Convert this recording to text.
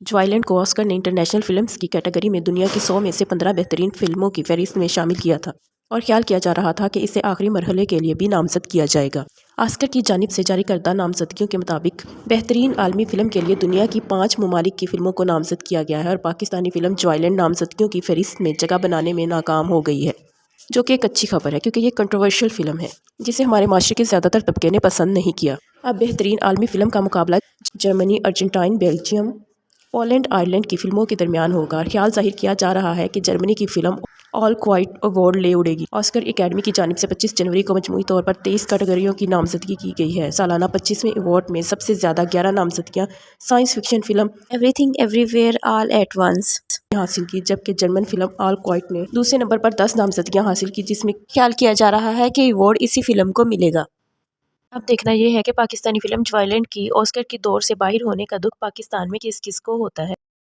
ज्वाइलैंड को ऑस्कर ने international films की कैटेगरी में दुनिया की 100 में से 15 बेहतरीन फिल्मों की फहरिस्त में शामिल किया था और ख्याल किया जा रहा था कि इसे आखिरी मरहले के लिए भी नामजद किया जाएगा। ऑस्कर की जानिब से जारी करदा नामजदगियों के मुताबिक बेहतरीन आलमी फिल्म के लिए दुनिया की 5 ममालिक की फिल्मों को नामजद किया गया है और पाकिस्तानी फिल्म ज्वाइलैंड नामजदगियों की फहरिस्त में जगह बनाने में नाकाम हो गई है, जो कि एक अच्छी खबर है क्योंकि ये कंट्रोवर्शियल फिल्म है जिसे हमारे माशरे के ज़्यादातर तबके ने पसंद नहीं किया। अब बेहतरीन आलमी फिल्म का मुकाबला Germany, Argentine, Belgium, Poland, Ireland की फिल्मों के दरमियान होगा। ख्याल जाहिर किया जा रहा है कि जर्मनी की फिल्म ऑल क्वाइट अवार्ड ले उड़ेगी। ऑस्कर एकेडमी की जानिब से 25 जनवरी को मजमूई तौर पर 23 कैटेगरियों की नामजदगी की गई है। सालाना 25वें अवार्ड में सबसे ज़्यादा 11 नामजदगियाँ science fiction film everything everywhere all at once हासिल की, जबकि जर्मन फिल्म ऑल क्वाइट ने दूसरे नंबर पर 10 नामजदगियाँ हासिल की, जिसमें ख्याल किया जा रहा है कि अवार्ड इसी फिल्म को मिलेगा। अब देखना यह है कि पाकिस्तानी फिल्म ज्वाइलैंड की ऑस्कर की दौड़ से बाहर होने का दुख पाकिस्तान में किस किस को होता है।